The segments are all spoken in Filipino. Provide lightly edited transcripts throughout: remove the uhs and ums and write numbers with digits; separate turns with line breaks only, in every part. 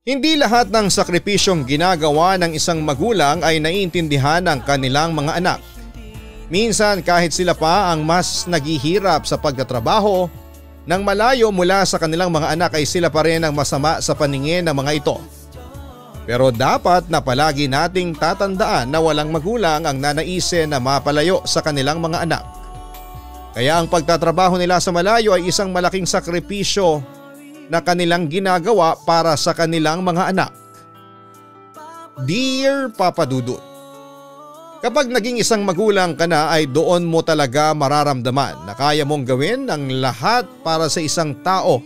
Hindi lahat ng sakripisyong ginagawa ng isang magulang ay naiintindihan ng kanilang mga anak. Minsan kahit sila pa ang mas naghihirap sa pagtatrabaho, nang malayo mula sa kanilang mga anak ay sila pa rin ang masama sa paningin ng mga ito. Pero dapat na palagi nating tatandaan na walang magulang ang nanaisin na mapalayo sa kanilang mga anak. Kaya ang pagtatrabaho nila sa malayo ay isang malaking sakripisyo na kanilang ginagawa para sa kanilang mga anak. Dear Papa Dudut, kapag naging isang magulang ka na ay doon mo talaga mararamdaman na kaya mong gawin ang lahat para sa isang tao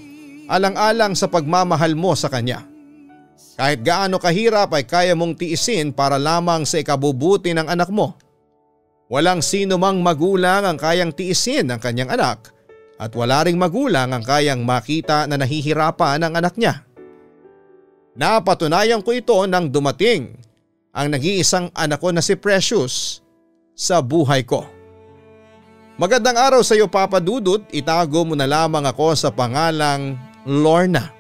alang-alang sa pagmamahal mo sa kanya. Kahit gaano kahirap ay kaya mong tiisin para lamang sa ikabubuti ng anak mo. Walang sino mang magulang ang kayang tiisin ng kanyang anak at wala ring magulang ang kayang makita na nahihirapan ang anak niya. Napatunayan ko ito nang dumating ang nag-iisang anak ko na si Precious sa buhay ko. Magandang araw sa iyo Papa Dudut, itago mo na lamang ako sa pangalang Lorna.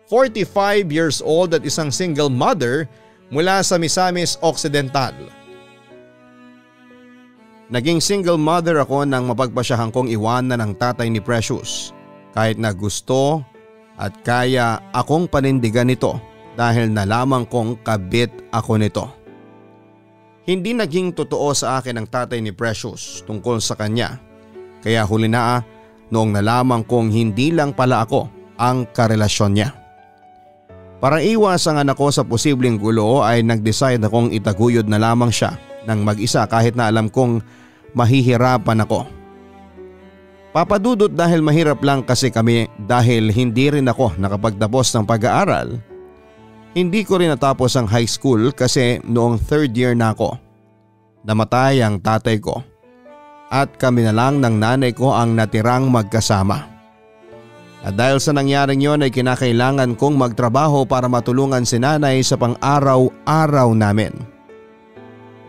45 years old at isang single mother mula sa Misamis Occidental. Naging single mother ako nang mapagpasyahan kong iwanan ng tatay ni Precious kahit na gusto at kaya akong panindigan nito dahil nalaman kong kabit ako nito. Hindi naging totoo sa akin ang tatay ni Precious tungkol sa kanya kaya huli na noong nalaman kong hindi lang pala ako ang karelasyon niya. Para iwas ang anak ko sa posibleng gulo ay nag-decide akong itaguyod na lamang siya ng mag-isa kahit na alam kong mahihirapan ako. Papa Dudut, dahil mahirap lang kasi kami dahil hindi rin ako nakapagtapos ng pag-aaral. Hindi ko rin natapos ang high school kasi noong third year na ako. Namatay ang tatay ko at kami na lang ng nanay ko ang natirang magkasama. At dahil sa nangyaring yon ay kinakailangan kong magtrabaho para matulungan si nanay sa pang-araw-araw namin.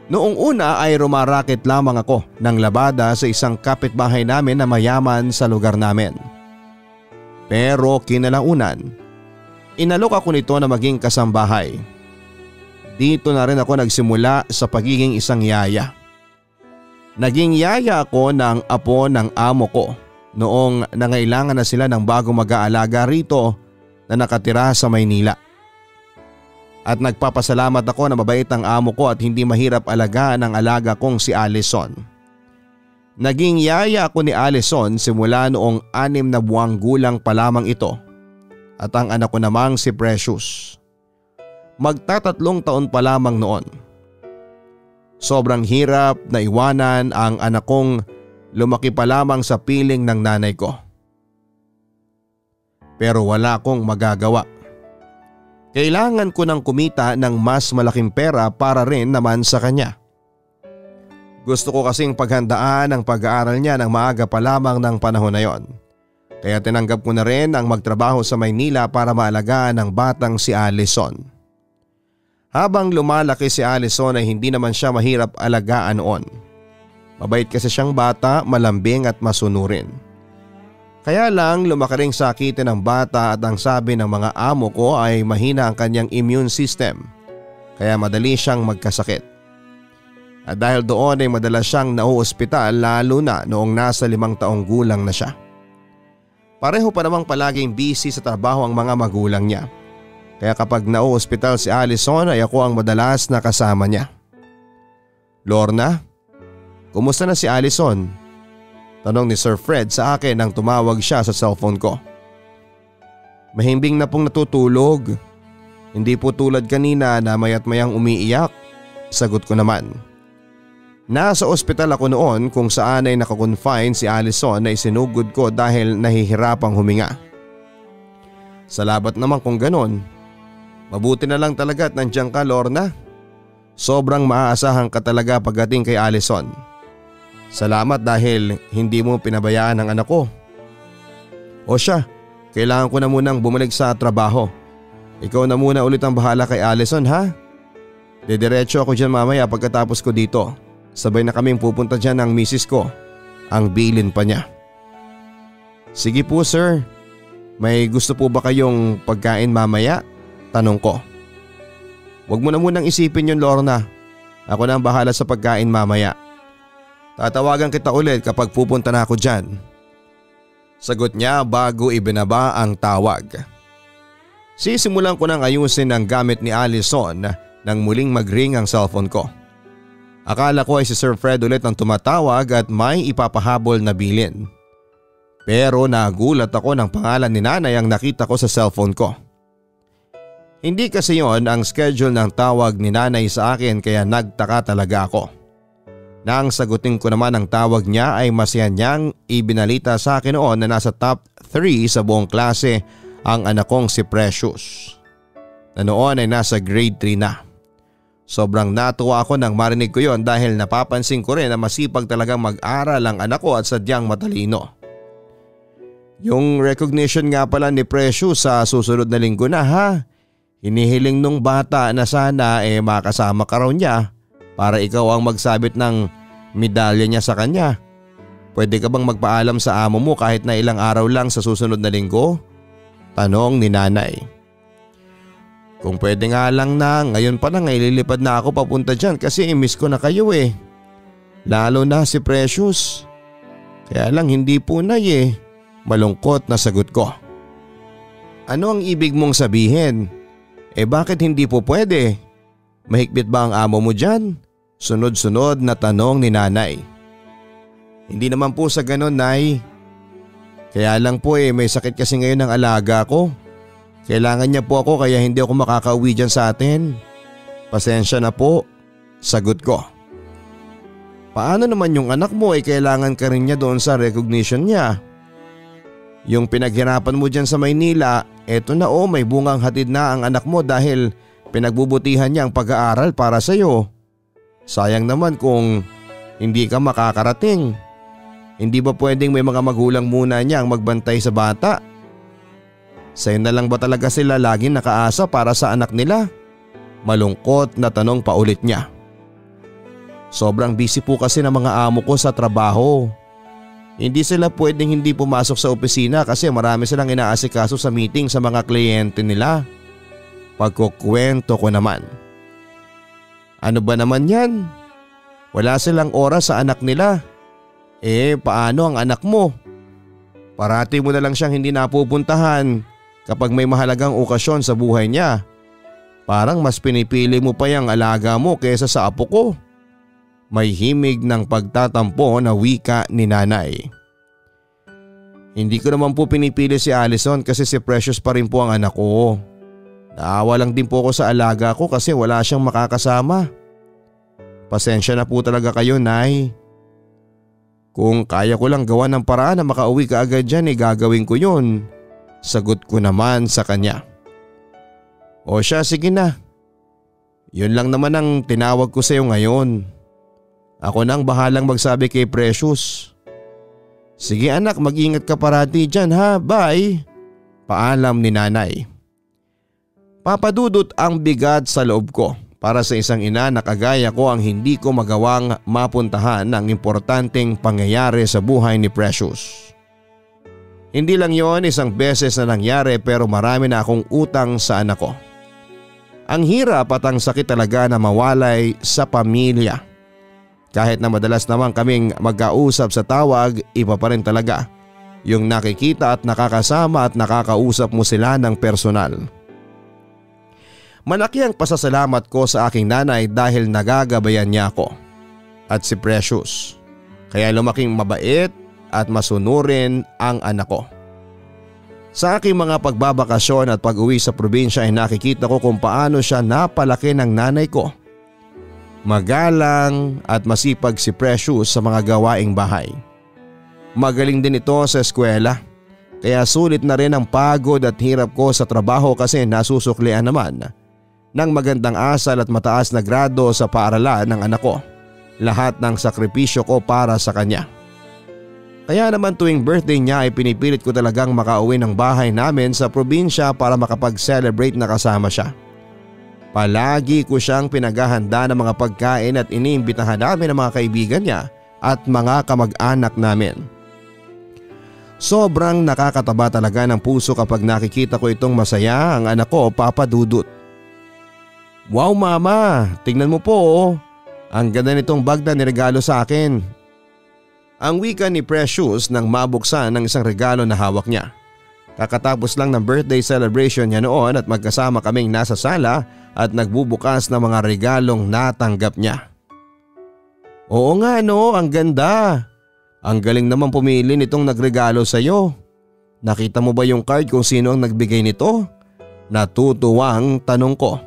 Noong una ay rumaraket lamang ako ng labada sa isang kapitbahay namin na mayaman sa lugar namin. Pero kinalaunan, inalok ako nito na maging kasambahay. Dito na rin ako nagsimula sa pagiging isang yaya. Naging yaya ako ng apo ng amo ko noong nangailangan na sila ng bagong mag-aalaga rito na nakatira sa Maynila. At nagpapasalamat ako na mabait ang amo ko at hindi mahirap alagaan ang alaga kong si Allison. Naging yaya ako ni Allison simula noong 6 na buwang gulang pa lamang ito at ang anak ko namang si Precious. Magta-3 taon pa lamang noon. Sobrang hirap na iwanan ang anak kong lumaki pa lamang sa piling ng nanay ko. Pero wala akong magagawa. Kailangan ko nang kumita ng mas malaking pera para rin naman sa kanya. Gusto ko kasing paghandaan ang pag-aaral niya ng maaga pa lamang ng panahon na yon. Kaya tinanggap ko na rin ang magtrabaho sa Maynila para maalagaan ang batang si Allison. Habang lumalaki si Allison ay hindi naman siya mahirap alagaan noon. Mabait kasi siyang bata, malambing at masunurin. Kaya lang lumaki ring sakitin ng bata at ang sabi ng mga amo ko ay mahina ang kanyang immune system. Kaya madali siyang magkasakit. At dahil doon ay madalas siyang nauospital lalo na noong nasa 5 taong gulang na siya. Pareho pa namang palaging busy sa trabaho ang mga magulang niya. Kaya kapag nauospital si Allison ay ako ang madalas na kasama niya. Lorna, kumusta na si Allison? Tanong ni Sir Fred sa akin nang tumawag siya sa cellphone ko. Mahimbing na pong natutulog. Hindi po tulad kanina na maya't mayang umiiyak. Sagot ko naman. Nasa ospital ako noon kung saan ay nakakonfine si Allison na isinugod ko dahil nahihirapang huminga. Salamat naman kung ganon. Mabuti na lang talaga at nandiyan ka, Lorna. Sobrang maaasahan ka talaga pagdating kay Allison. Salamat dahil hindi mo pinabayaan ang anak ko. O siya, kailangan ko na munang bumalik sa trabaho. Ikaw na muna ulit ang bahala kay Allison, ha? Didiretso ako dyan mamaya pagkatapos ko dito. Sabay na kaming pupunta dyan ng misis ko. Ang bilin pa niya. Sige po sir, may gusto po ba kayong pagkain mamaya? Tanong ko. Huwag mo na munang isipin yun, Lorna. Ako na ang bahala sa pagkain mamaya. Tatawagan kita ulit kapag pupunta na ako dyan. Sagot niya bago ibinaba ang tawag. Sisimulan ko nang ayusin ang gamit ni Allison nang muling mag-ring ang cellphone ko. Akala ko ay si Sir Fred ulit ang tumatawag at may ipapahabol na bilin. Pero nagulat ako ng pangalan ni nanay ang nakita ko sa cellphone ko. Hindi kasi yon ang schedule ng tawag ni nanay sa akin kaya nagtaka talaga ako. Nang sagutin ko naman ang tawag niya ay masaya niyang ibinalita sa akin noon na nasa top 3 sa buong klase ang anak kong si Precious. Na noon ay nasa grade 3 na. Sobrang natuwa ako nang marinig ko yon dahil napapansin ko rin na masipag talagang mag-aral ang anak ko at sadyang matalino. Yung recognition nga pala ni Precious sa susunod na linggo na ha. Hinihiling nung bata na sana makasama ka raw niya para ikaw ang magsabit ng medalya niya sa kanya. Pwede ka bang magpaalam sa amo mo kahit na ilang araw lang sa susunod na linggo? Tanong ni nanay. Kung pwede nga lang na ngayon pa lang ililipad na ako papunta dyan kasi miss ko na kayo eh. Lalo na si Precious. Kaya lang hindi punay. Malungkot na sagot ko. Ano ang ibig mong sabihin? Bakit hindi po pwede? Mahigpit ba ang amo mo dyan? Sunod-sunod na tanong ni nanay. Hindi naman po sa ganon, Nay. Kaya lang po may sakit kasi ngayon ang alaga ko. Kailangan niya po ako kaya hindi ako makakauwi dyan sa atin. Pasensya na po, sagot ko. Paano naman yung anak mo kailangan ka rin niya doon sa recognition niya? Yung pinaghirapan mo dyan sa Maynila, eto na may bungang hatid na ang anak mo dahil pinagbubutihan niya ang pag-aaral para sa iyo. Sayang naman kung hindi ka makakarating. Hindi ba pwedeng may mga magulang muna niya ang magbantay sa bata? Sa'yo na lang ba talaga sila laging nakaasa para sa anak nila? Malungkot na tanong pa ulit niya. Sobrang busy po kasi ng mga amo ko sa trabaho. Hindi sila pwedeng hindi pumasok sa opisina kasi marami silang inaasikaso sa meeting sa mga kliyente nila. Pagkukwento ko naman. Ano ba naman yan? Wala silang oras sa anak nila. Paano ang anak mo? Parati mo na lang siyang hindi napupuntahan kapag may mahalagang okasyon sa buhay niya. Parang mas pinipili mo pa yung alaga mo kaysa sa apo ko. May himig ng pagtatampo na wika ni nanay. Hindi ko naman po pinipili si Allison kasi si Precious pa rin po ang anak ko. Naawa lang din po ako sa alaga ko kasi wala siyang makakasama. Pasensya na po talaga kayo, Nay. Kung kaya ko lang gawa ng paraan na makauwi ka agad dyan gagawin ko yun. Sagot ko naman sa kanya. O siya, sige na. Yun lang naman ang tinawag ko sa iyo ngayon. Ako nang bahalang magsabi kay Precious. Sige anak, mag-ingat ka parati dyan ha, bye. Paalam ni nanay. Papadudot ang bigat sa loob ko para sa isang ina na kagaya ko ang hindi ko magawang mapuntahan ng importanteng pangyayari sa buhay ni Precious. Hindi lang yon isang beses na nangyari pero marami na akong utang sa anak ko. Ang hirap at ang sakit talaga na mawalay sa pamilya. Kahit na madalas naman kaming magkausap sa tawag, iba pa rin talaga yung nakikita at nakakasama at nakakausap mo sila ng personal. Malaki ang pasasalamat ko sa aking nanay dahil nagagabayan niya ako at si Precious. Kaya lumaking mabait at masunurin ang anak ko. Sa aking mga pagbabakasyon at pag-uwi sa probinsya ay nakikita ko kung paano siya napalaki ng nanay ko. Magalang at masipag si Precious sa mga gawaing bahay. Magaling din ito sa eskwela. Kaya sulit na rin ang pagod at hirap ko sa trabaho kasi nasusuklian naman ng magandang asal at mataas na grado sa paaralan ng anak ko. Lahat ng sakripisyo ko para sa kanya. Kaya naman tuwing birthday niya ay pinipilit ko talagang makauwi ng bahay namin sa probinsya para makapag-celebrate na kasama siya. Palagi ko siyang pinaghahanda ng mga pagkain at iniimbitahan namin ang mga kaibigan niya at mga kamag-anak namin. Sobrang nakakataba talaga ng puso kapag nakikita ko itong masaya ang anak ko, Papa Dudut. Wow mama, tingnan mo po oh. Ang ganda nitong bag na niregalo sa akin. Ang wika ni Precious nang mabuksan ng isang regalo na hawak niya. Kakatapos lang ng birthday celebration niya noon at magkasama kaming nasa sala at nagbubukas ng mga regalong natanggap niya. Oo nga no, ang ganda. Ang galing naman pumili nitong nagregalo sa iyo. Nakita mo ba yung card kung sino ang nagbigay nito? Natutuwang tanong ko.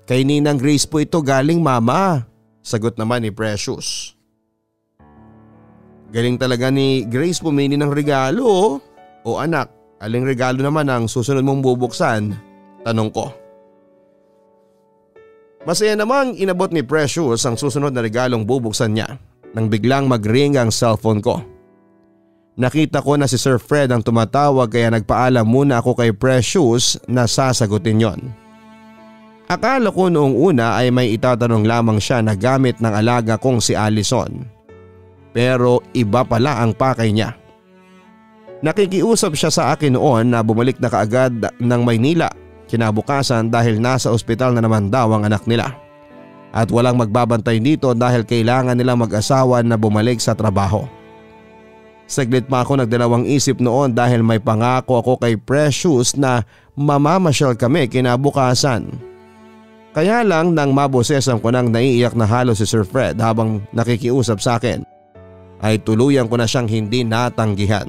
Kay Ninang Grace po ito galing mama. Sagot naman ni Precious. Galing talaga ni Grace pumili ng regalo. O anak, aling regalo naman ang susunod mong bubuksan? Tanong ko. Masaya namang inabot ni Precious ang susunod na regalong bubuksan niya nang biglang mag-ring ang cellphone ko. Nakita ko na si Sir Fred ang tumatawag kaya nagpaalam muna ako kay Precious na sasagutin yon. Akala ko noong una ay may itatanong lamang siya na gamit ng alaga kong si Allison. Pero iba pala ang pakay niya. Nakikiusap siya sa akin noon na bumalik na kaagad ng Maynila kinabukasan dahil nasa ospital na naman daw ang anak nila. At walang magbabantay dito dahil kailangan nilang mag-asawa na bumalik sa trabaho. Saglit pa ako nagdalawang isip noon dahil may pangako ako kay Precious na mamamasyal kami kinabukasan. Kaya lang nang mabosesan ko nang naiiyak na halos si Sir Fred habang nakikiusap sa akin, ay tuluyan ko na siyang hindi natanggihan.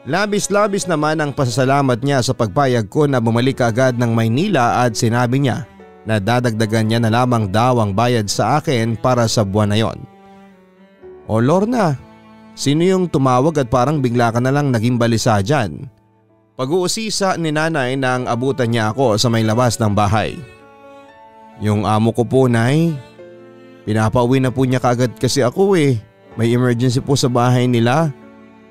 Labis-labis naman ang pasasalamat niya sa pagpayag ko na bumalik agad ng Maynila at sinabi niya na dadagdagan niya na lamang daw ang bayad sa akin para sa buwan na yon. O Lorna, sino yung tumawag at parang bigla ka na lang naging balisa dyan? Pag-uusisa ni nanay nang abutan niya ako sa may labas ng bahay. Yung amo ko po nay, pinapauwi na po niya kaagad kasi ako eh. May emergency po sa bahay nila.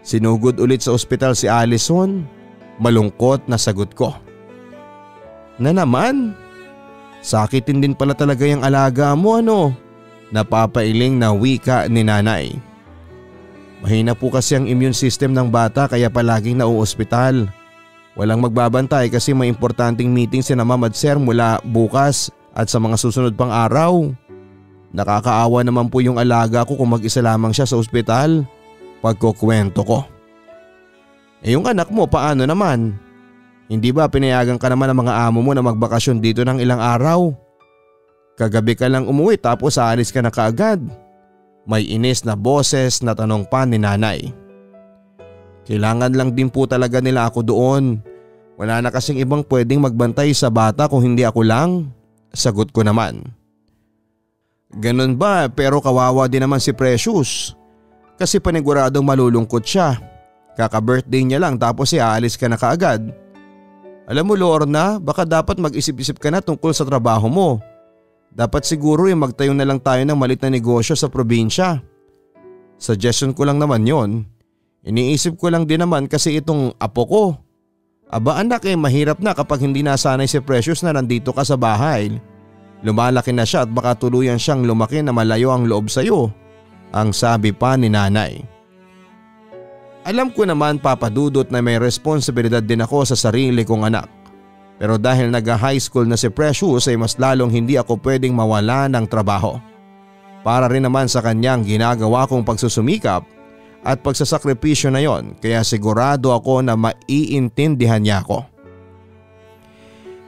Sinugod ulit sa ospital si Allison. Malungkot na sagot ko. Na naman? Sakitin din pala talaga yung alaga mo ano? Napapailing na wika ni nanay. Mahina po kasi ang immune system ng bata kaya palaging nauospital. Walang magbabantay kasi may importanteng meeting si Ma'am at Sir mula bukas at sa mga susunod pang araw. Nakakaawa naman po yung alaga ko kung mag-isa lamang siya sa ospital. Pagkukwento ko. Yung anak mo paano naman? Hindi ba pinayagan ka naman ng mga amo mo na magbakasyon dito ng ilang araw? Kagabi ka lang umuwi tapos aalis ka na kaagad. May inis na boses na tanong pa ni nanay. Kailangan lang din po talaga nila ako doon. Wala na kasing ibang pwedeng magbantay sa bata kung hindi ako lang. Sagot ko naman. Ganun ba pero kawawa din naman si Precious. Kasi paniguradong malulungkot siya. Kaka-birthday niya lang tapos aalis ka na kaagad. Alam mo Lorna, baka dapat mag-isip-isip ka na tungkol sa trabaho mo. Dapat siguro yung magtayo na lang tayo ng malit na negosyo sa probinsya. Suggestion ko lang naman yon. Iniisip ko lang din naman kasi itong apo ko. Aba anak mahirap na kapag hindi nasanay si Precious na nandito ka sa bahay. Lumalaki na siya at baka tuluyan siyang lumaki na malayo ang loob sa iyo. Ang sabi pa ni nanay. Alam ko naman Papa Dudut na may responsibilidad din ako sa sarili kong anak. Pero dahil nag-high school na si Precious ay mas lalong hindi ako pwedeng mawala ng trabaho. Para rin naman sa kanyang ginagawa kong pagsusumikap at pagsasakripisyo na yon kaya sigurado ako na maiintindihan niya ako.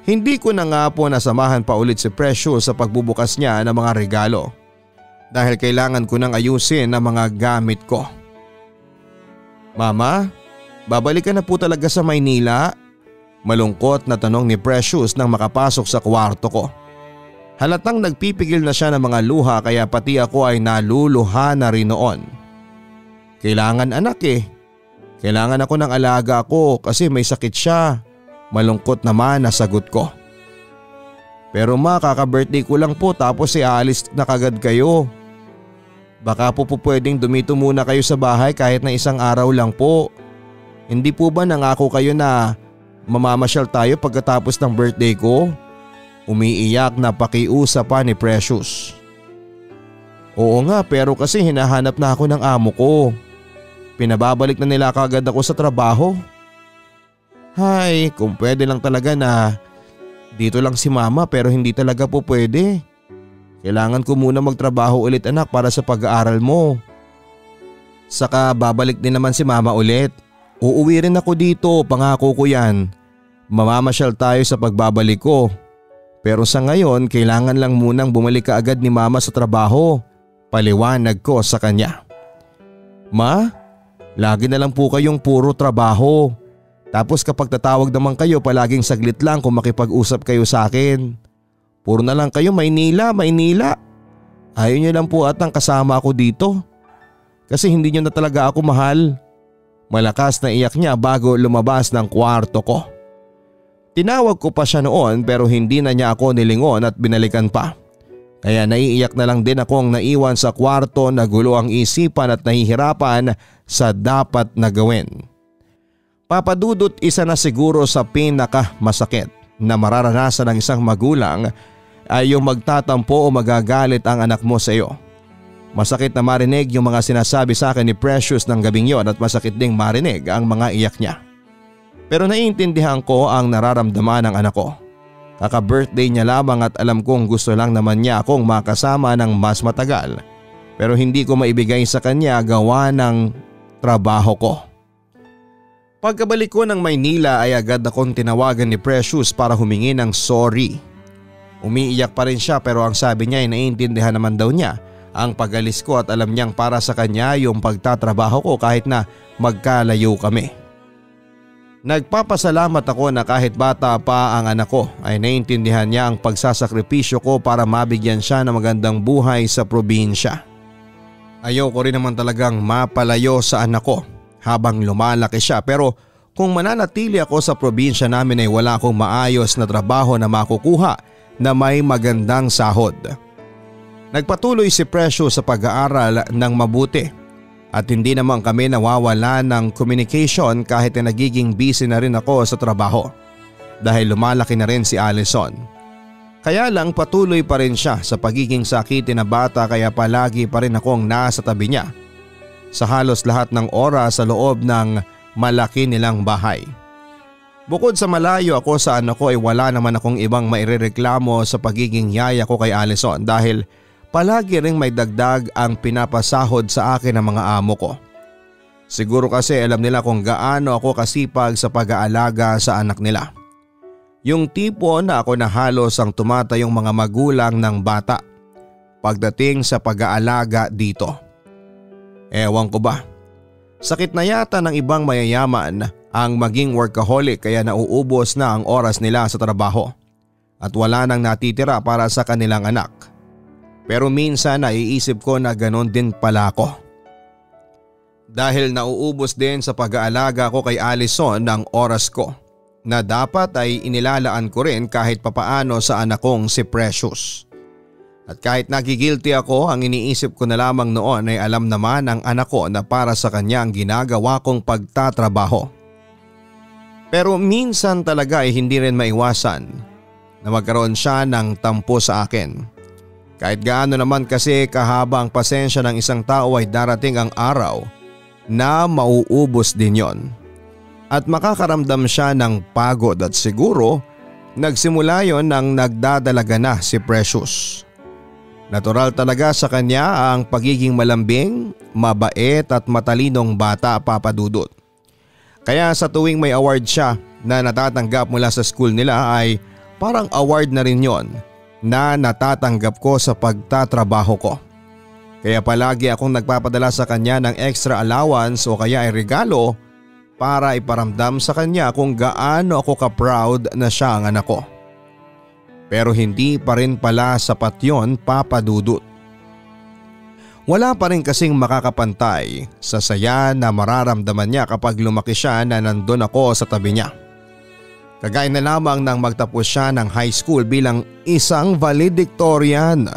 Hindi ko na nga po nasamahan pa ulit si Precious sa pagbubukas niya ng mga regalo dahil kailangan ko nang ayusin ang mga gamit ko. Mama, babalik ka na po talaga sa Maynila? Malungkot na tanong ni Precious nang makapasok sa kwarto ko. Halatang nagpipigil na siya ng mga luha kaya pati ako ay naluluha na rin noon. Kailangan anak Kailangan ako ng alaga ko kasi may sakit siya. Malungkot naman na sagot ko. Pero ma, kaka-birthday ko lang po tapos aalis na kagad kayo. Baka po pwedeng dumito muna kayo sa bahay kahit na isang araw lang po. Hindi po ba nangako kayo na mamamasyal tayo pagkatapos ng birthday ko? Umiiyak na pakiusap pa ni Precious. Oo nga, pero kasi hinahanap na ako ng amo ko. Pinababalik na nila kagad ako sa trabaho. Hay, kung pwede lang talaga na dito lang si mama, pero hindi talaga po pwede. Kailangan ko muna magtrabaho ulit anak para sa pag-aaral mo. Saka babalik din naman si mama ulit. Uuwi rin ako dito, pangako ko yan. Mamamasyal tayo sa pagbabalik ko. Pero sa ngayon, kailangan lang munang bumalik ka agad ni mama sa trabaho. Paliwanag ko sa kanya. Ma, lagi na lang po kayong puro trabaho. Tapos kapag tatawag naman kayo, palaging saglit lang kung makipag-usap kayo sa akin. Puro na lang kayo Maynila, Maynila. Ayaw niyo lang po atang kasama ako dito. Kasi hindi niyo na talaga ako mahal. Malakas na iyak niya bago lumabas ng kwarto ko. Tinawag ko pa siya noon pero hindi na niya ako nilingon at binalikan pa. Kaya naiiyak na lang din akong naiwan sa kwarto na gulo ang isipan at nahihirapan sa dapat na gawin. Papadudot, isa na siguro sa pinakamasakit na mararanasan ng isang magulang ay yung magtatampo o magagalit ang anak mo sa iyo. Masakit na marinig yung mga sinasabi sa akin ni Precious ng gabing yon at masakit ding marinig ang mga iyak niya. Pero naiintindihan ko ang nararamdaman ng anak ko. Kaka-birthday niya lamang at alam kong gusto lang naman niya akong makasama ng mas matagal. Pero hindi ko maibigay sa kanya gawa ng trabaho ko. Pagkabalik ko ng Maynila ay agad akong tinawagan ni Precious para humingi ng sorry. Umiiyak pa rin siya pero ang sabi niya ay naiintindihan naman daw niya ang pag-alis ko at alam niyang para sa kanya yung pagtatrabaho ko kahit na magkalayo kami. Nagpapasalamat ako na kahit bata pa ang anak ko ay naiintindihan niya ang pagsasakripisyo ko para mabigyan siya ng magandang buhay sa probinsya. Ayoko rin naman talagang mapalayo sa anak ko habang lumalaki siya pero kung mananatili ako sa probinsya namin ay wala akong maayos na trabaho na makukuha na may magandang sahod. Nagpatuloy si Precious sa pag-aaral ng mabuti at hindi naman kami nawawala ng communication kahit na nagiging busy na rin ako sa trabaho dahil lumalaki na rin si Allison. Kaya lang patuloy pa rin siya sa pagiging sakitin na bata kaya palagi pa rin akong nasa tabi niya sa halos lahat ng oras sa loob ng malaki nilang bahay. Bukod sa malayo ako sa anak ko ay wala naman akong ibang mairereklamo sa pagiging yaya ko kay Allison dahil palagi ring may dagdag ang pinapasahod sa akin ng mga amo ko. Siguro kasi alam nila kung gaano ako kasipag sa pag-aalaga sa anak nila. Yung tipo na ako na halos ang tumatayong mga magulang ng bata pagdating sa pag-aalaga dito. Ewan ko ba, sakit na yata ng ibang mayayaman ang maging workaholic kaya nauubos na ang oras nila sa trabaho at wala nang natitira para sa kanilang anak. Pero minsan naiisip ko na ganon din pala ako. Dahil nauubos din sa pag-aalaga ko kay Allison ng oras ko na dapat ay inilalaan ko rin kahit papaano sa anak kong si Precious. At kahit nagigilty ako, ang iniisip ko na lamang noon ay alam naman ng anak ko na para sa kanya ang ginagawa kong pagtatrabaho. Pero minsan talaga ay hindi rin maiwasan na magkaroon siya ng tampo sa akin. Kahit gaano naman kasi kahaba ang pasensya ng isang tao ay darating ang araw na mauubos din yon. At makakaramdam siya ng pagod at siguro nagsimula yon nang nagdadalaga na si Precious. Natural talaga sa kanya ang pagiging malambing, mabait at matalinong bata, papadudot. Kaya sa tuwing may award siya na natatanggap mula sa school nila ay parang award na rin yon na natatanggap ko sa pagtatrabaho ko. Kaya palagi akong nagpapadala sa kanya ng extra allowance o kaya ay regalo para iparamdam sa kanya kung gaano ako ka-proud na siya ang anak ko. Pero hindi pa rin pala sapat yon, papadudot. Wala pa rin kasing makakapantay sa saya na mararamdaman niya kapag lumaki siya na nandun ako sa tabi niya. Kagaya na lamang nang magtapos siya ng high school bilang isang valedictorian.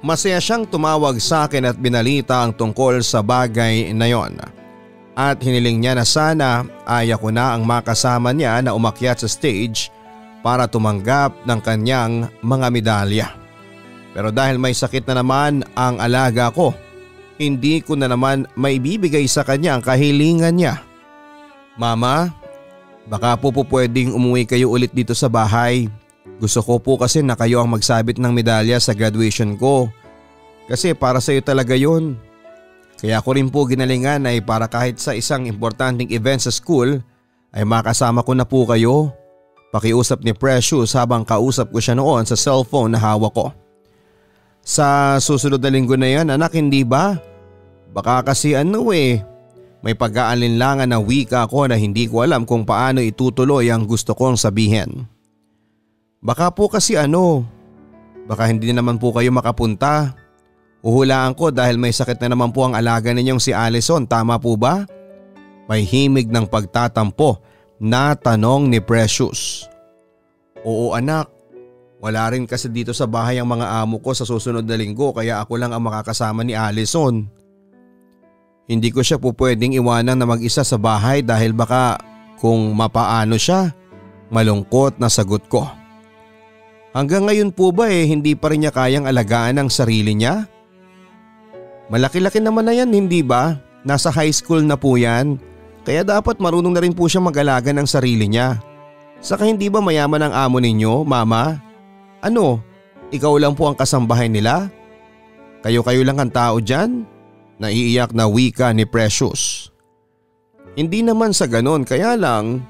Masaya siyang tumawag sa akin at binalita ang tungkol sa bagay na yon. At hiniling niya na sana ay ako na ang makasama niya na umakyat sa stage para tumanggap ng kanyang mga medalya. Pero dahil may sakit na naman ang alaga ko, hindi ko na naman maibibigay sa kanya ang kahilingan niya. Mama, baka po pwedeng umuwi kayo ulit dito sa bahay. Gusto ko po kasi na kayo ang magsabit ng medalya sa graduation ko. Kasi para sa iyo talaga yun. Kaya ko rin po ginalingan ay para kahit sa isang importanteng event sa school ay makasama ko na po kayo. Pakiusap ni Precious habang kausap ko siya noon sa cellphone na hawak ko. Sa susunod na linggo na yan, anak, hindi ba? Baka kasi may pag-aalinlangan na wika ako na hindi ko alam kung paano itutuloy ang gusto kong sabihin. Baka po kasi baka hindi naman po kayo makapunta. Uhulaan ko dahil may sakit na naman po ang alaga ninyong si Allison, tama po ba? May himig ng pagtatampo na tanong ni Precious. Oo anak. Wala rin kasi dito sa bahay ang mga amo ko sa susunod na linggo kaya ako lang ang makakasama ni Allison. Hindi ko siya po pwedeng iwanan na mag-isa sa bahay dahil baka kung mapaano siya, malungkot na sagot ko. Hanggang ngayon po ba hindi pa rin niya kayang alagaan ang sarili niya? Malaki-laki naman na yan, hindi ba? Nasa high school na po yan, kaya dapat marunong na rin po siya mag-alaga ng sarili niya. Saka hindi ba mayaman ang amo ninyo, mama? Ikaw lang po ang kasambahay nila? Kayo-kayo lang ang tao dyan? Naiiyak na wika ni Precious. Hindi naman sa ganon, kaya lang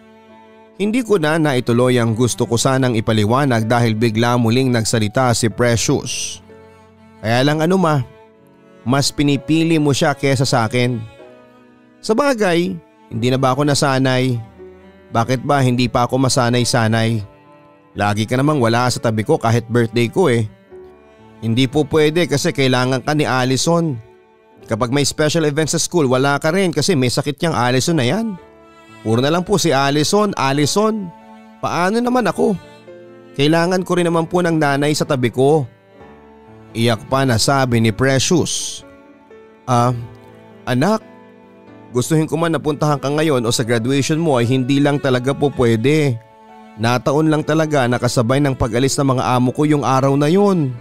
hindi ko na naituloy ang gusto ko sanang ipaliwanag dahil bigla muling nagsalita si Precious. Kaya lang mas pinipili mo siya kesa sa akin. Sa bagay, hindi na ba ako nasanay? Bakit ba hindi pa ako masanay-sanay? Lagi ka namang wala sa tabi ko kahit birthday ko Hindi po pwede kasi kailangan ka ni Allison. Kapag may special event sa school wala ka rin kasi may sakit niyang Allison na yan. Puro na lang po si Allison. Paano naman ako? Kailangan ko rin naman po ng nanay sa tabi ko. Iyak pa na sabi ni Precious. Anak, gustuhin ko man napuntahan ka ngayon o sa graduation mo ay hindi lang talaga po pwede. Nataon lang talaga nakasabay ng pag-alis ng mga amo ko yung araw na yun.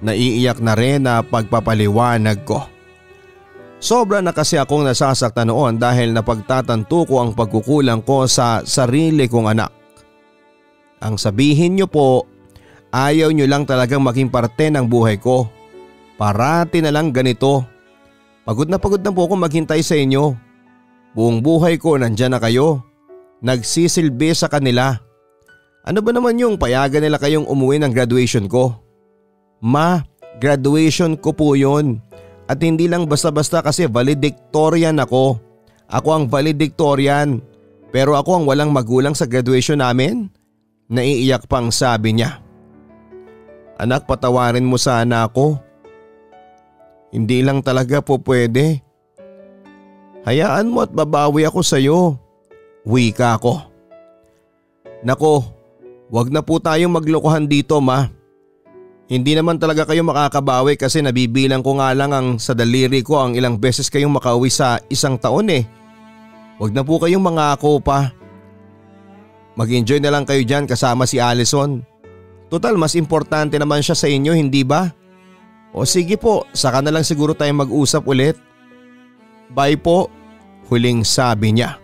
Naiiyak na rin na pagpapaliwanag ko. Sobra na kasi akong nasasaktan noon dahil napagtatanto ko ang pagkukulang ko sa sarili kong anak. Ang sabihin niyo po, ayaw niyo lang talagang maging parte ng buhay ko. Parati na lang ganito. Pagod na po ako maghintay sa inyo. Buong buhay ko nandyan na kayo. Nagsisilbi sa kanila. Ano ba naman yung payagan nila kayong umuwi ng graduation ko? Ma, graduation ko po yun. At hindi lang basta-basta kasi valedictorian ako. Ako ang valedictorian. Pero ako ang walang magulang sa graduation namin? Naiiyak pang sabi niya. Anak, patawarin mo sana ako. Hindi lang talaga po pwede. Hayaan mo at babawi ako sa iyo. Wika ko. Nako, wag na po tayong maglokohan dito, ma. Hindi naman talaga kayo makakabawi kasi nabibilang ko nga lang sa daliri ko ang ilang beses kayong makauwi sa isang taon Wag na po kayong mangako pa. Mag-enjoy na lang kayo dyan kasama si Allison. Total, mas importante naman siya sa inyo, hindi ba? O sige po, saka na lang siguro tayo mag-usap ulit. Bye po, huling sabi niya.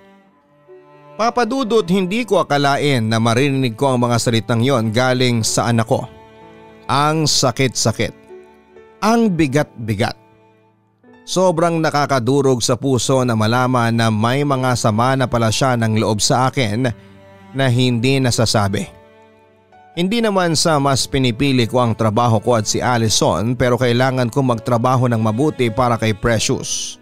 Papadudot, hindi ko akalain na marinig ko ang mga salitang yon galing sa anak ko. Ang sakit-sakit. Ang bigat-bigat. Sobrang nakakadurog sa puso na malaman na may mga sama na pala siya ng loob sa akin na hindi nasasabi. Hindi naman sa mas pinipili ko ang trabaho ko at si Allison pero kailangan kong magtrabaho ng mabuti para kay Precious.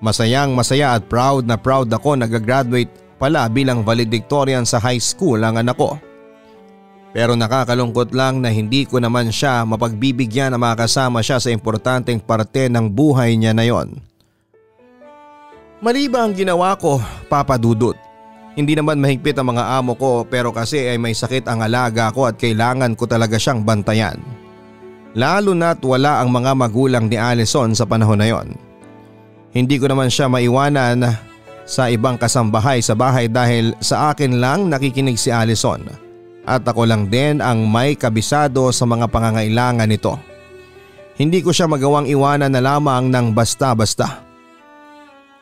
Masayang masaya at proud na proud ako na gagraduate pala bilang valedictorian sa high school ang anak ko. Pero nakakalungkot lang na hindi ko naman siya mapagbibigyan na makasama siya sa importanteng parte ng buhay niya na yon. Mali ba ang ginawa ko, Papa Dudut? Hindi naman mahigpit ang mga amo ko pero kasi ay may sakit ang alaga ko at kailangan ko talaga siyang bantayan. Lalo na't wala ang mga magulang ni Allison sa panahon na yon. Hindi ko naman siya maiwanan sa ibang kasambahay sa bahay dahil sa akin lang nakikinig si Allison. at ako lang din ang may kabisado sa mga pangangailangan nito. Hindi ko siya magawang iwanan na lamang ng basta-basta.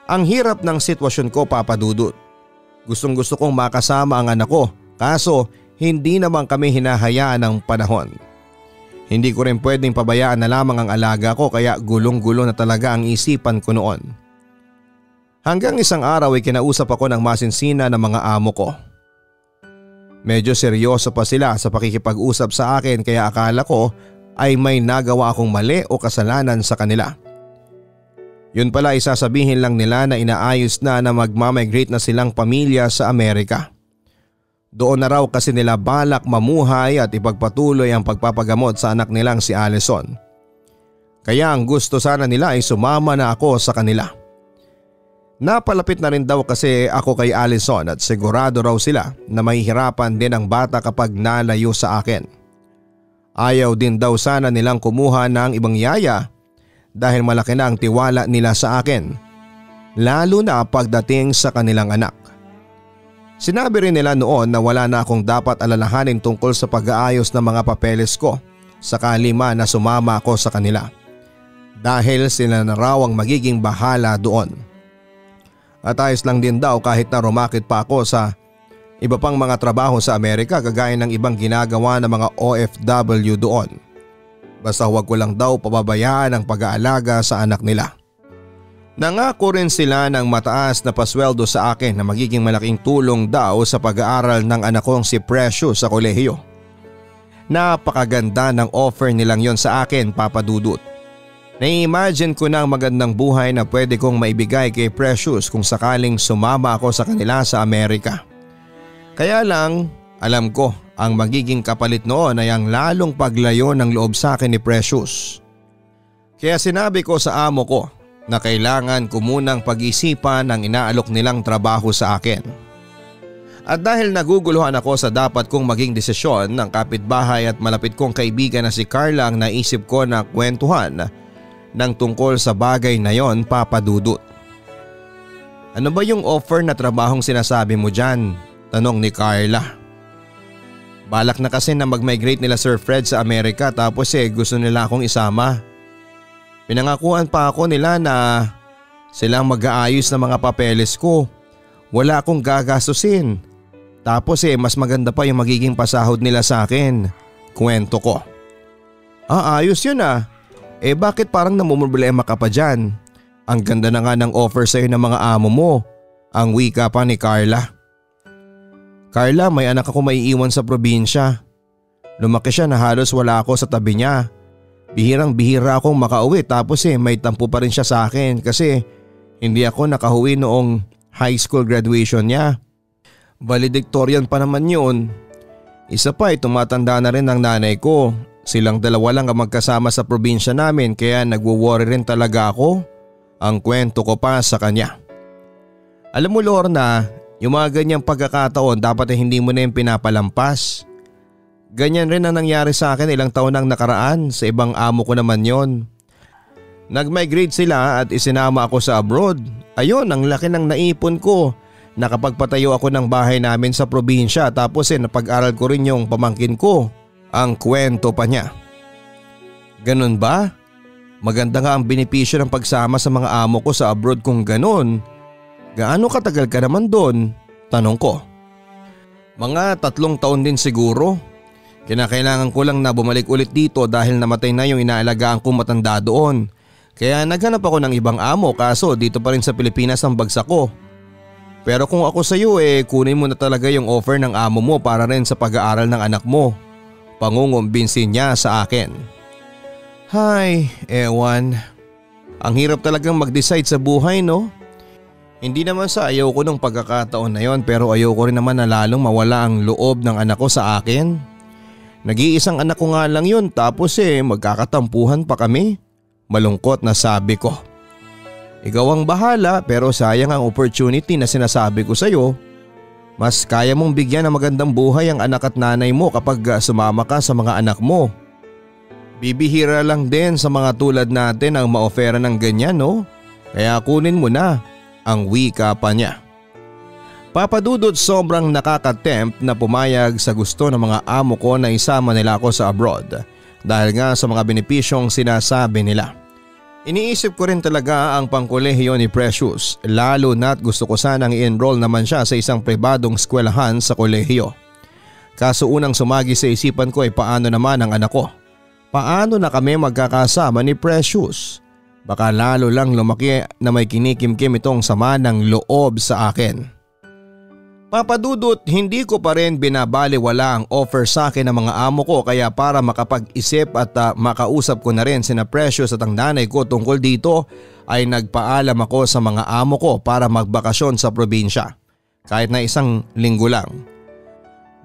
Ang hirap ng sitwasyon ko, Papa Dudut. Gustong gusto kong makasama ang anak ko, kaso hindi naman kami hinahayaan ng panahon. Hindi ko rin pwedeng pabayaan na lamang ang alaga ko kaya gulong-gulo na talaga ang isipan ko noon. Hanggang isang araw ay kinausap ako ng masinsina ng mga amo ko. Medyo seryoso pa sila sa pakikipag-usap sa akin kaya akala ko ay may nagawa akong mali o kasalanan sa kanila. Yun pala ay sasabihin lang nila na inaayos na magmamigrate na silang pamilya sa Amerika. Doon na raw kasi nila balak mamuhay at ipagpatuloy ang pagpapagamot sa anak nilang si Allison. Kaya ang gusto sana nila ay sumama na ako sa kanila. Napalapit na rin daw kasi ako kay Allison at sigurado raw sila na mahihirapan din ang bata kapag nalayo sa akin. Ayaw din daw sana nilang kumuha ng ibang yaya dahil malaki na ang tiwala nila sa akin, lalo na pagdating sa kanilang anak. Sinabi rin nila noon na wala na akong dapat alalahanin tungkol sa pag-aayos ng mga papeles ko sakali man na sumama ako sa kanila, dahil sila na raw ang magiging bahala doon. At ayos lang din daw kahit na rumakit pa ako sa iba pang mga trabaho sa Amerika kagaya ng ibang ginagawa ng mga OFW doon. Basta huwag ko lang daw pababayaan ang pag-aalaga sa anak nila. Nangako rin sila ng mataas na pasweldo sa akin na magiging malaking tulong daw sa pag-aaral ng anak kong si Precious sa kolehiyo. Napakaganda ng offer nilang yon sa akin, Papa Dudut. Na-imagine ko na ang magandang buhay na pwede kong maibigay kay Precious kung sakaling sumama ako sa kanila sa Amerika. Kaya lang, alam ko ang magiging kapalit noon ay ang lalong paglayo ng loob sa akin ni Precious. Kaya sinabi ko sa amo ko na kailangan ko munang pag-isipan ang inaalok nilang trabaho sa akin. At dahil naguguluhan ako sa dapat kong maging desisyon ng kapitbahay at malapit kong kaibigan na si Carla, ang naisip ko na kwentuhan ng tungkol sa bagay na yon, Papa Dudut. Ano ba yung offer na trabahong sinasabi mo dyan? Tanong ni Carla. Balak na kasi na mag-migrate nila Sir Fred sa Amerika tapos gusto nila akong isama. Pinangakuan pa ako nila na silang mag-aayos ng mga papeles ko. Wala akong gagastusin. Tapos mas maganda pa yung magiging pasahod nila sa akin. Kwento ko. Ayos yun ah. Bakit parang namumroblema ka pa dyan? Ang ganda na nga ng offer sa'yo ng mga amo mo. Ang wika pa ni Carla. Carla, may anak ako maiiwan sa probinsya. Lumaki siya na halos wala ako sa tabi niya. Bihirang-bihira akong makauwi tapos may tampo pa rin siya sa akin kasi hindi ako nakahuwi noong high school graduation niya. Valedictorian pa naman yun. Isa pa tumatanda na rin ang nanay ko. Silang dalawa lang ang magkasama sa probinsya namin kaya nagwo-worry rin talaga ako. Ang kwento ko pa sa kanya. Alam mo Lorna, yung mga ganyang pagkakataon dapat hindi mo na yung pinapalampas. Ganyan rin ang nangyari sa akin ilang taon nang nakaraan, sa ibang amo ko naman yon. Nag-migrate sila at isinama ako sa abroad. Ayun, ang laki ng naipon ko. Nakapagpatayo ako ng bahay namin sa probinsya tapos napag-aral ko rin yung pamangkin ko. Ang kwento pa niya. Ganun ba? Maganda nga ang benepisyo ng pagsama sa mga amo ko sa abroad kung ganun. Gaano katagal ka naman doon? Tanong ko. Mga 3 taon din siguro. Kinakailangan ko lang na bumalik ulit dito dahil namatay na yung inaalagaan kong matanda doon. Kaya naghanap ako ng ibang amo kaso dito pa rin sa Pilipinas ang bagsak ko. Pero kung ako sa iyo kunin mo na talaga yung offer ng amo mo para rin sa pag-aaral ng anak mo. Pangungumbinsin niya sa akin. Hay, ewan. Ang hirap talagang mag-decide sa buhay no? Hindi naman sa ayaw ko ng pagkakataon na yon pero ayaw ko rin naman na lalong mawala ang loob ng anak ko sa akin. Nag-iisang anak ko nga lang yun tapos magkakatampuhan pa kami. Malungkot na sabi ko. Ikaw ang bahala pero sayang ang opportunity na sinasabi ko sa'yo. Mas kaya mong bigyan ng magandang buhay ang anak at nanay mo kapag sumama ka sa mga anak mo. Bibihira lang din sa mga tulad natin ang ma-offera ng ganyan no? Kaya kunin mo na, ang wika pa niya. Papadudot, sobrang nakaka-tempt na pumayag sa gusto ng mga amo ko na isama nila ako sa abroad dahil nga sa mga benepisyong sinasabi nila. Iniisip ko rin talaga ang pangkolehiyo ni Precious, lalo na't gusto ko sanang i-enroll naman siya sa isang pribadong eskwelahan sa kolehiyo. Kaso unang sumagi sa isipan ko ay paano naman ang anak ko? Paano na kami magkakasama ni Precious? Baka lalo lang lumaki na may kinikimkim itong sama ng loob sa akin. Papadudot, hindi ko pa rin binabaliwala ang offer sa akin ng mga amo ko, kaya para makapag-isip at makausap ko na rin sina Precious at ang nanay ko tungkol dito ay nagpaalam ako sa mga amo ko para magbakasyon sa probinsya. Kahit na isang linggo lang.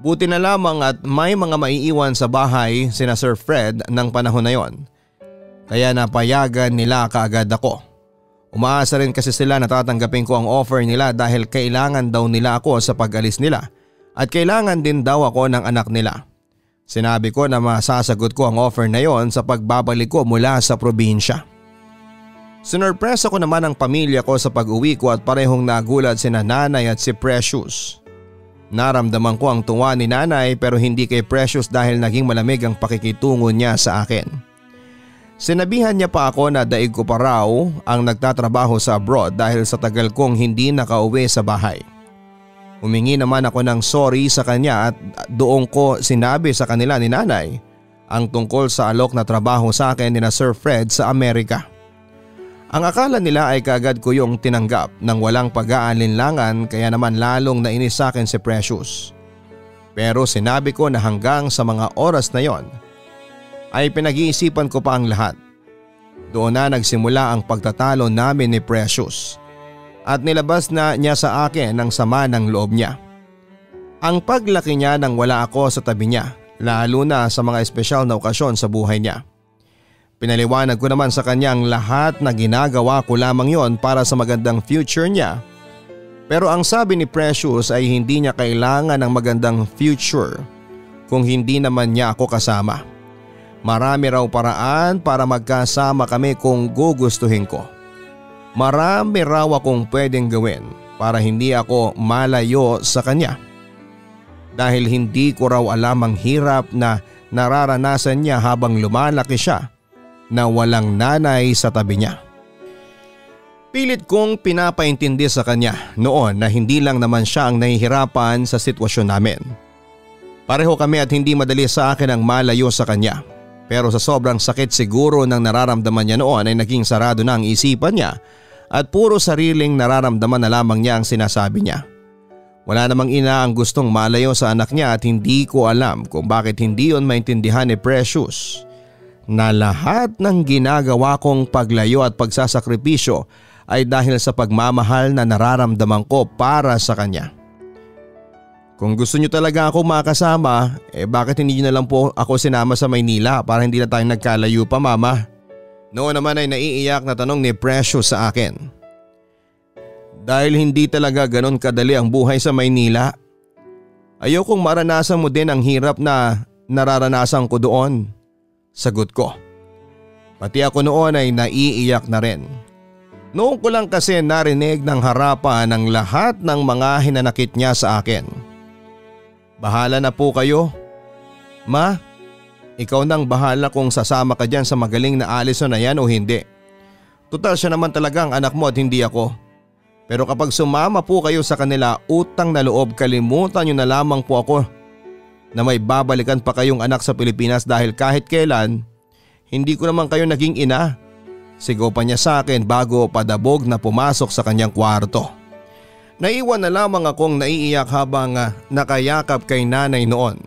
Buti na lamang at may mga maiiwan sa bahay sina Sir Fred ng panahon na yon. Kaya napayagan nila kaagad ako. Umaasa rin kasi sila na tatanggapin ko ang offer nila dahil kailangan daw nila ako sa pag-alis nila at kailangan din daw ako ng anak nila. Sinabi ko na masasagot ko ang offer na yon sa pagbabalik ko mula sa probinsya. Sinurpresa ko naman ang pamilya ko sa pag-uwi ko at parehong nagulat sina nanay at si Precious. Naramdaman ko ang tuwa ni nanay pero hindi kay Precious dahil naging malamig ang pakikitungo niya sa akin. Sinabihan niya pa ako na daig ko pa raw ang nagtatrabaho sa abroad dahil sa tagal kong hindi nakauwi sa bahay. Humingi naman ako ng sorry sa kanya at doon ko sinabi sa kanila ni nanay ang tungkol sa alok na trabaho sa akin ni na Sir Fred sa Amerika. Ang akala nila ay kaagad ko yung tinanggap ng walang pag-aalinlangan, kaya naman lalong nainis sa akin si Precious. Pero sinabi ko na hanggang sa mga oras na yon ay pinag-iisipan ko pa ang lahat. Doon na nagsimula ang pagtatalo namin ni Precious at nilabas na niya sa akin ang sama ng loob niya. Ang paglaki niya nang wala ako sa tabi niya, lalo na sa mga espesyal na okasyon sa buhay niya. Pinaliwanag ko naman sa kanya ang lahat na ginagawa ko lamang yon para sa magandang future niya. Pero ang sabi ni Precious ay hindi niya kailangan ng magandang future kung hindi naman niya ako kasama. Marami raw paraan para magkasama kami kung gugustuhin ko. Marami raw akong pwedeng gawin para hindi ako malayo sa kanya. Dahil hindi ko raw alam ang hirap na nararanasan niya habang lumalaki siya na walang nanay sa tabi niya. Pilit kong pinapaintindi sa kanya noon na hindi lang naman siya ang nahihirapan sa sitwasyon namin. Pareho kami at hindi madali sa akin ang malayo sa kanya. Pero sa sobrang sakit siguro ng nararamdaman niya noon ay naging sarado na ang isipan niya at puro sariling nararamdaman na lamang niya ang sinasabi niya. Wala namang ina ang gustong malayo sa anak niya at hindi ko alam kung bakit hindi yon maintindihan ni Precious na lahat ng ginagawa kong paglayo at pagsasakripisyo ay dahil sa pagmamahal na nararamdaman ko para sa kanya. Kung gusto niyo talaga ako makasama, bakit hindi niyo na lang po ako sinama sa Maynila para hindi na tayo nagkalayo pa, mama? Noon naman ay naiiyak na tanong ni Precious sa akin. Dahil hindi talaga ganon kadali ang buhay sa Maynila. Ayokong maranasan mo din ang hirap na nararanasan ko doon. Sagot ko. Pati ako noon ay naiiyak na rin. Noon ko lang kasi narinig ng harapan ang lahat ng mga hinanakit niya sa akin. Bahala na po kayo. Ma, ikaw nang bahala kung sasama ka dyan sa magaling na Allison na yan o hindi. Total siya naman talaga ang anak mo at hindi ako. Pero kapag sumama po kayo sa kanila, utang na loob, kalimutan nyo na lamang po ako na may babalikan pa kayong anak sa Pilipinas dahil kahit kailan, hindi ko naman kayo naging ina. Sigaw pa niya sa akin bago padabog na pumasok sa kanyang kwarto. Naiwan na lamang akong naiiyak habang nakayakap kay nanay noon.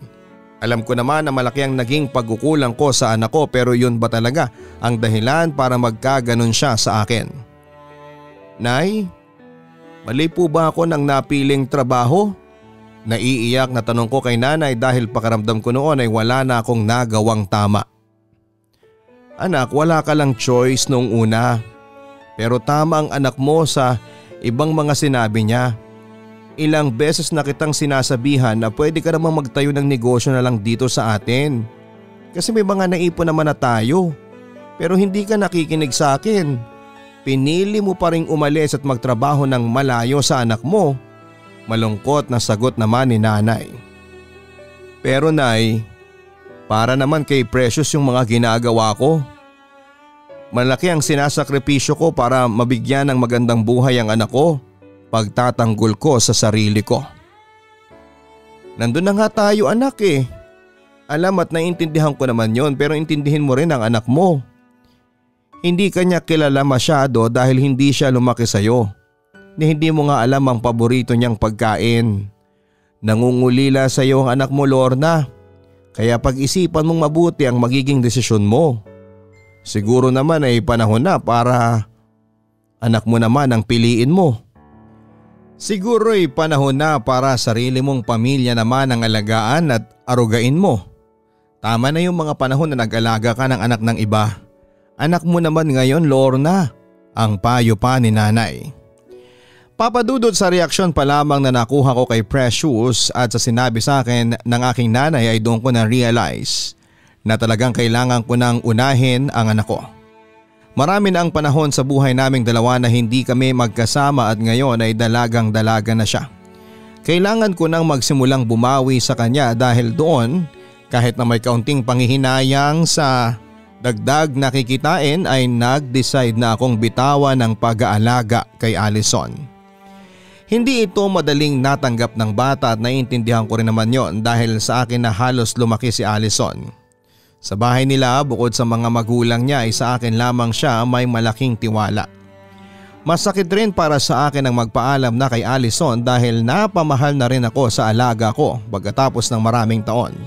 Alam ko naman na malaki ang naging pagkukulang ko sa anak ko, pero yun ba talaga ang dahilan para magkaganon siya sa akin? Nay, mali po ba ako ng napiling trabaho? Naiiyak na tanong ko kay nanay dahil pakaramdam ko noon ay wala na akong nagawang tama. Anak, wala ka lang choice noong una. Pero tama ang anak mo sa ibang mga sinabi niya. Ilang beses na kitang sinasabihan na pwede ka namang magtayo ng negosyo na lang dito sa atin. Kasi may mga naipon naman na tayo. Pero hindi ka nakikinig sa akin. Pinili mo pa ring umalis at magtrabaho ng malayo sa anak mo. Malungkot na sagot naman ni nanay. Pero nay, para naman kay Precious yung mga ginagawa ko. Malaki ang sinasakripisyo ko para mabigyan ng magandang buhay ang anak ko. Pagtatanggol ko sa sarili ko. Nandun na nga tayo anak eh. Alam at naiintindihan ko naman yon, pero intindihin mo rin ang anak mo. Hindi kanya kilala masyado dahil hindi siya lumaki sa'yo. Hindi mo nga alam ang paborito niyang pagkain. Nangungulila sa iyo ang anak mo, Lorna. Kaya pag-isipan mong mabuti ang magiging desisyon mo. Siguro naman ay panahon na para anak mo naman ang piliin mo. Siguro ay panahon na para sarili mong pamilya naman ang alagaan at arugain mo. Tama na yung mga panahon na nag-alaga ka ng anak ng iba. Anak mo naman ngayon, Lorna. Ang payo pa ni nanay. Papadudod sa reaksyon pa lamang na nakuha ko kay Precious at sa sinabi sa akin ng aking nanay ay doon ko na-realize na talagang kailangan ko nang unahin ang anak ko. Marami na ang panahon sa buhay naming dalawa na hindi kami magkasama at ngayon ay dalagang-dalaga na siya. Kailangan ko nang magsimulang bumawi sa kanya dahil doon kahit na may kaunting panghihinayang sa dagdag na kikitain ay nag-decide na akong bitawan ng pag-aalaga kay Allison. Hindi ito madaling natanggap ng bata at naiintindihan ko rin naman yon dahil sa akin na halos lumaki si Allison. Sa bahay nila bukod sa mga magulang niya ay sa akin lamang siya may malaking tiwala. Masakit rin para sa akin ang magpaalam na kay Allison dahil napamahal na rin ako sa alaga ko pagkatapos ng maraming taon.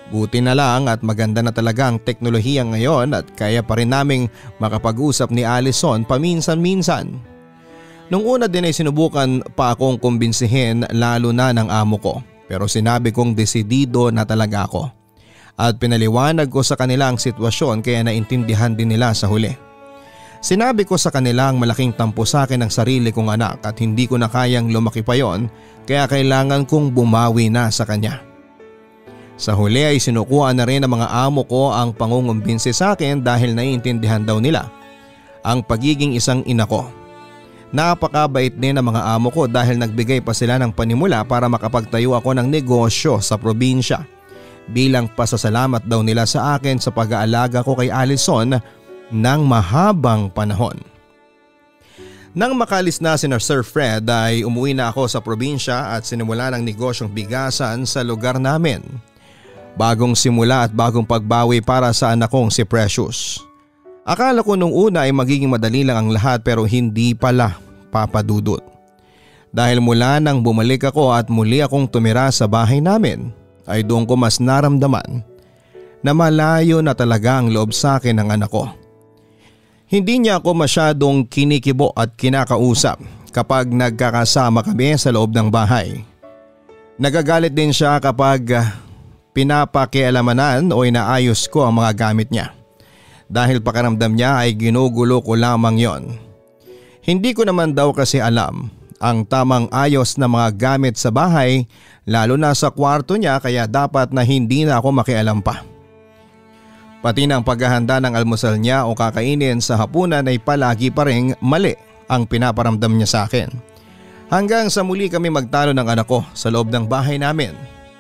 Buti na lang at maganda na talaga ang teknolohiya ngayon at kaya pa rin naming makapag-usap ni Allison paminsan-minsan. Nung una din ay sinubukan pa akong kumbinsihin lalo na ng amo ko pero sinabi kong desidido na talaga ako. At pinaliwanag ko sa kanila ang sitwasyon kaya naintindihan din nila sa huli. Sinabi ko sa kanila ang malaking tampo sa akin ng sarili kong anak at hindi ko na kayang lumaki pa yon kaya kailangan kong bumawi na sa kanya. Sa huli ay sinukuan na rin ng mga amo ko ang pangungumbinsi sa akin dahil naiintindihan daw nila ang pagiging isang ina ko. Napakabait din ng mga amo ko dahil nagbigay pa sila ng panimula para makapagtayo ako ng negosyo sa probinsya. Bilang pasasalamat daw nila sa akin sa pag-aalaga ko kay Allison ng mahabang panahon. Nang makalis na si Sir Fred ay umuwi na ako sa probinsya at sinimula ng negosyong bigasan sa lugar namin. Bagong simula at bagong pagbawi para sa anak kong si Precious. Akala ko nung una ay magiging madali lang ang lahat pero hindi pala, papadudot. Dahil mula nang bumalik ako at muli akong tumira sa bahay namin ay doon ko mas naramdaman na malayo na talaga ang loob sa akin ng anak ko. Hindi niya ako masyadong kinikibo at kinakausap kapag nagkakasama kami sa loob ng bahay. Nagagalit din siya kapag pinapakialamanan o inaayos ko ang mga gamit niya. Dahil pakiramdam niya ay ginugulo ko lamang yon. Hindi ko naman daw kasi alam ang tamang ayos na mga gamit sa bahay lalo na sa kwarto niya kaya dapat na hindi na ako makialam pa. Pati ng paghahanda ng almusal niya o kakainin sa hapunan ay palagi pa ring mali ang pinaparamdam niya sa akin. Hanggang sa muli kami magtalo ng anak ko sa loob ng bahay namin.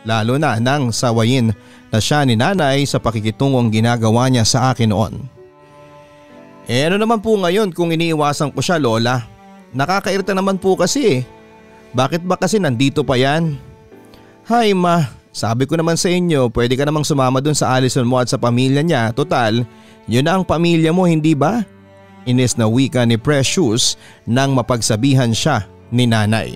Lalo na nang sawayin na siya ni nanay sa pakikitungong ginagawa niya sa akin noon. Ano naman po ngayon kung iniiwasan ko siya, Lola? Nakakairita naman po kasi. Bakit ba kasi nandito pa yan? Hay ma, sabi ko naman sa inyo pwede ka namang sumama dun sa Allison mo at sa pamilya niya. Total, yun na ang pamilya mo, hindi ba? Inis na wika ni Precious nang mapagsabihan siya ni nanay.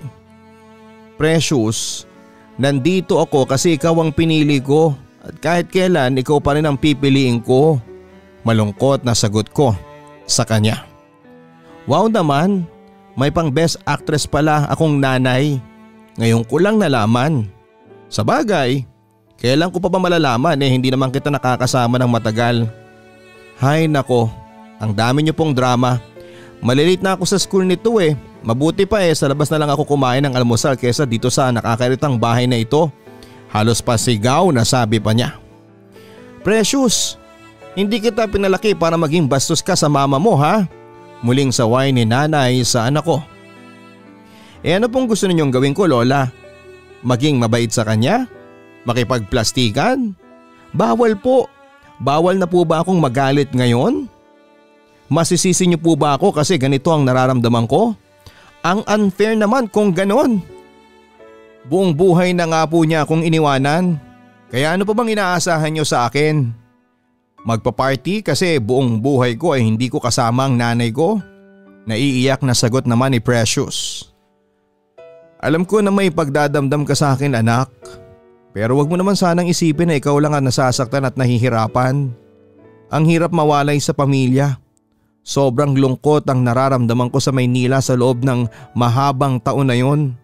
Precious, nandito ako kasi ikaw ang pinili ko at kahit kailan ikaw pa rin ang pipiliin ko. Malungkot na sagot ko sa kanya. Wow naman, may pang best actress pala akong nanay. Ngayon ko lang nalaman. Sa bagay, kailan ko pa ba malalaman hindi naman kita nakakasama ng matagal. Hay nako, ang dami niyo pong drama. Malilate na ako sa school nito Mabuti pa sa labas na lang ako kumain ng almusal kesa dito sa nakakairitang bahay na ito. Halos pasigaw na sabi pa niya. Precious, hindi kita pinalaki para maging bastos ka sa mama mo ha? Muling saway ni nanay sa anak ko. Ano pong gusto ninyong gawin ko, Lola? Maging mabait sa kanya? Makipagplastikan? Bawal po. Bawal na po ba akong magalit ngayon? Masisisi niyo po ba ako kasi ganito ang nararamdaman ko? Ang unfair naman kung ganon. Buong buhay na nga po niya akong iniwanan. Kaya ano pa bang inaasahan niyo sa akin? Magpa-party kasi buong buhay ko ay hindi ko kasama ang nanay ko? Naiiyak na sagot naman ni Precious. Alam ko na may pagdadamdam ka sa akin, anak. Pero wag mo naman sanang isipin na ikaw lang ang nasasaktan at nahihirapan. Ang hirap mawalay sa pamilya. Sobrang lungkot ang nararamdaman ko sa Maynila sa loob ng mahabang taon na yon.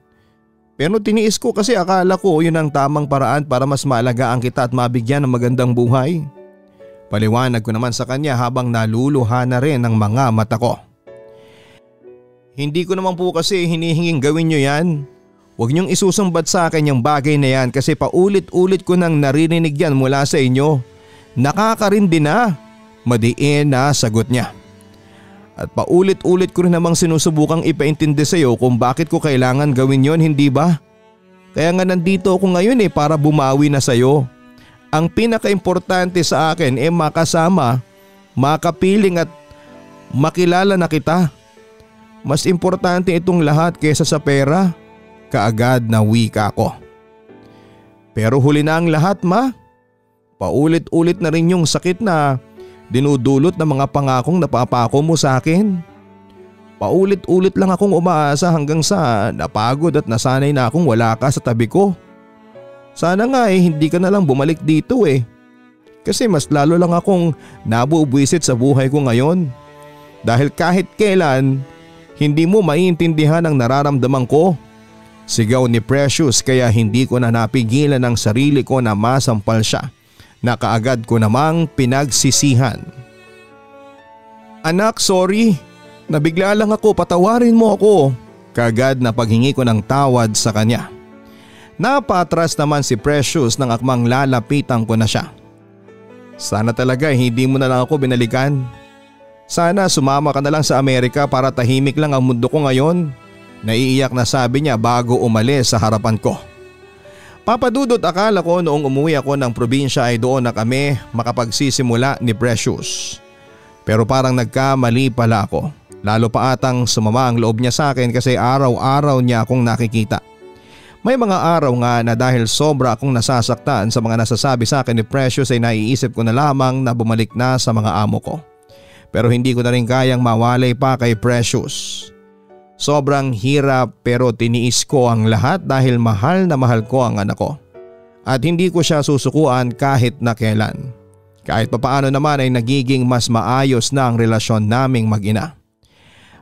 Pero tiniis ko kasi akala ko yun ang tamang paraan para mas maalagaan kita at mabigyan ng magandang buhay. Paliwanag ko naman sa kanya habang naluluha na rin ang mga mata ko. Hindi ko naman po kasi hinihinging gawin nyo yan. Huwag niyong isusumbat sa akin yung bagay na yan kasi paulit-ulit ko nang naririnig yan mula sa inyo. Nakakarindi na. Madiin na sagot niya. At paulit-ulit ko rin namang sinusubukang ipaintindi sa iyo kung bakit ko kailangan gawin yon, hindi ba? Kaya nga nandito ako ngayon para bumawi na sa iyo. Ang pinaka-importante sa akin makasama, makapiling at makilala na kita. Mas importante itong lahat kaysa sa pera, kaagad na wika ko. Pero huli na ang lahat, ma. Paulit-ulit na rin yung sakit na dinudulot ng mga pangakong napapako mo sa akin. Paulit-ulit lang akong umaasa hanggang sa napagod at nasanay na akong wala ka sa tabi ko. Sana nga hindi ka na lang bumalik dito Kasi mas lalo lang akong nabubwisit sa buhay ko ngayon. Dahil kahit kailan, hindi mo maiintindihan ang nararamdaman ko. Sigaw ni Precious kaya hindi ko na napigilan ang sarili ko na masampal siya na kaagad ko namang pinagsisihan. Anak, sorry. Nabigla lang ako, patawarin mo ako. Kaagad na paghingi ko ng tawad sa kanya. Napatras naman si Precious nang akmang lalapitan ko na siya. Sana talaga hindi mo na lang ako binalikan. Sana sumama ka na lang sa Amerika para tahimik lang ang mundo ko ngayon. Naiiyak na sabi niya bago umalis sa harapan ko. Papadudot, akala ko noong umuwi ako ng probinsya ay doon na kami makapagsisimula ni Precious. Pero parang nagkamali pala ako. Lalo pa atang sumama ang loob niya sa akin kasi araw-araw niya akong nakikita. May mga araw nga na dahil sobra akong nasasaktan sa mga nasasabi sa akin ni Precious ay naiisip ko na lamang na bumalik na sa mga amo ko. Pero hindi ko na rin kayang mawalay pa kay Precious. Sobrang hirap pero tiniis ko ang lahat dahil mahal na mahal ko ang anak ko. At hindi ko siya susukuan kahit na kailan. Kahit papaano naman ay nagiging mas maayos na ang relasyon naming mag-ina.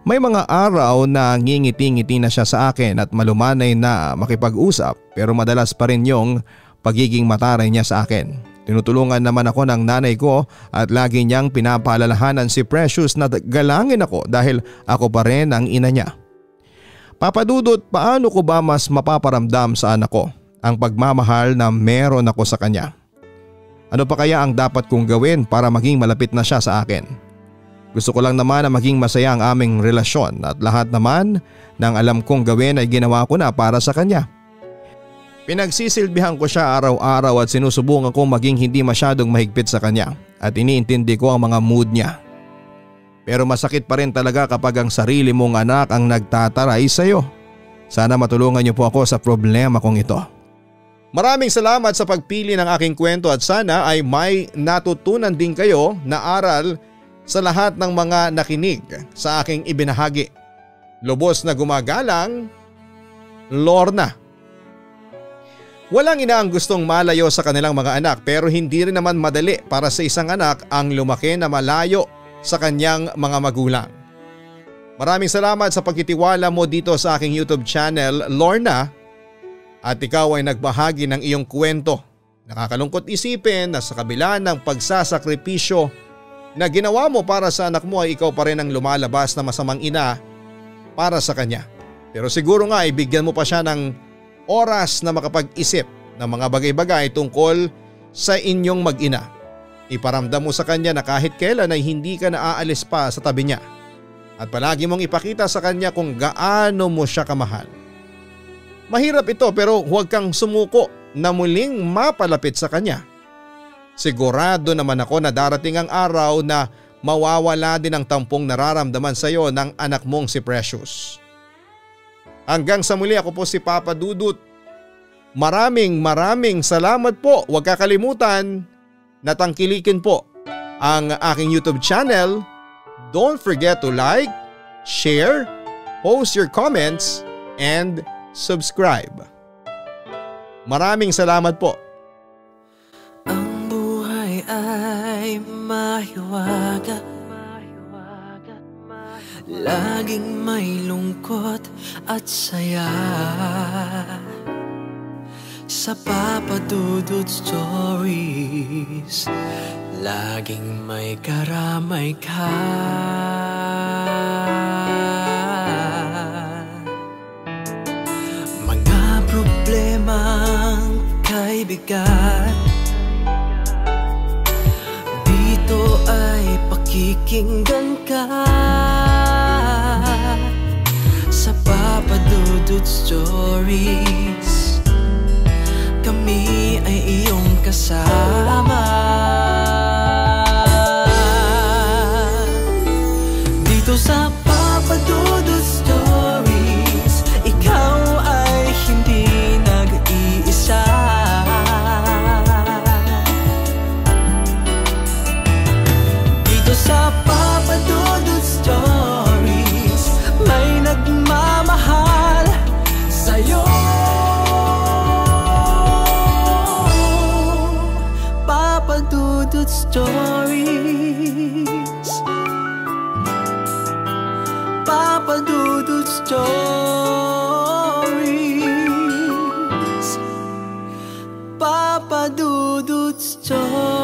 May mga araw na ngingiti-ngiti na siya sa akin at malumanay na makipag-usap pero madalas pa rin yung pagiging mataray niya sa akin. Tinutulungan naman ako ng nanay ko at lagi niyang pinapaalalahanan si Precious na galangin ako dahil ako pa rin ang ina niya. Papadudot, paano ko ba mas mapaparamdam sa anak ko ang pagmamahal na meron ako sa kanya? Ano pa kaya ang dapat kong gawin para maging malapit na siya sa akin? Gusto ko lang naman na maging masaya ang aming relasyon at lahat naman ng alam kong gawin ay ginawa ko na para sa kanya. Pinagsisilbihan ko siya araw-araw at sinusubukan kong maging hindi masyadong mahigpit sa kanya at iniintindi ko ang mga mood niya. Pero masakit pa rin talaga kapag ang sarili mong anak ang nagtataray sa iyo. Sana matulungan niyo po ako sa problema kong ito. Maraming salamat sa pagpili ng aking kwento at sana ay may natutunan din kayo na aral sa lahat ng mga nakinig sa aking ibinahagi. Lubos na gumagalang, Lorna. Walang ina ang gustong malayo sa kanilang mga anak pero hindi rin naman madali para sa isang anak ang lumaki na malayo sa kanyang mga magulang. Maraming salamat sa pagtitiwala mo dito sa aking YouTube channel, Lorna, at ikaw ay nagbahagi ng iyong kwento. Nakakalungkot isipin na sa kabila ng pagsasakripisyo na ginawa mo para sa anak mo ay ikaw pa rin ang lumalabas na masamang ina para sa kanya. Pero siguro nga ibigyan mo pa siya ng oras na makapag-isip ng mga bagay-bagay tungkol sa inyong mag-ina. Iparamdam mo sa kanya na kahit kailan ay hindi ka naaalis pa sa tabi niya. At palagi mong ipakita sa kanya kung gaano mo siya kamahal. Mahirap ito pero huwag kang sumuko na muling mapalapit sa kanya. Sigurado naman ako na darating ang araw na mawawala din ang tampong nararamdaman sa iyo ng anak mong si Precious. Hanggang sa muli, ako po si Papa Dudut. Maraming salamat po. Huwag kakalimutan na tangkilikin po ang aking YouTube channel. Don't forget to like, share, post your comments, and subscribe. Maraming salamat po.
Ang buhay ay mahiwaga, laging may lungkot at saya. Sa Papa Dudut Stories, laging may karamay ka. Mga problemang kay bigat, dito ay pakikinggan ka. Sa Papa Dudut Stories, kami ay iyong kasama. Dito sa Papa Dudut Stories, ikaw ay hindi nag-iisa. Dito sa Papa Dudut Stories, may nagmamahal sa'yo. Papa Dudut Stories, Papa Dudut Stories, Papa Dudut Stories.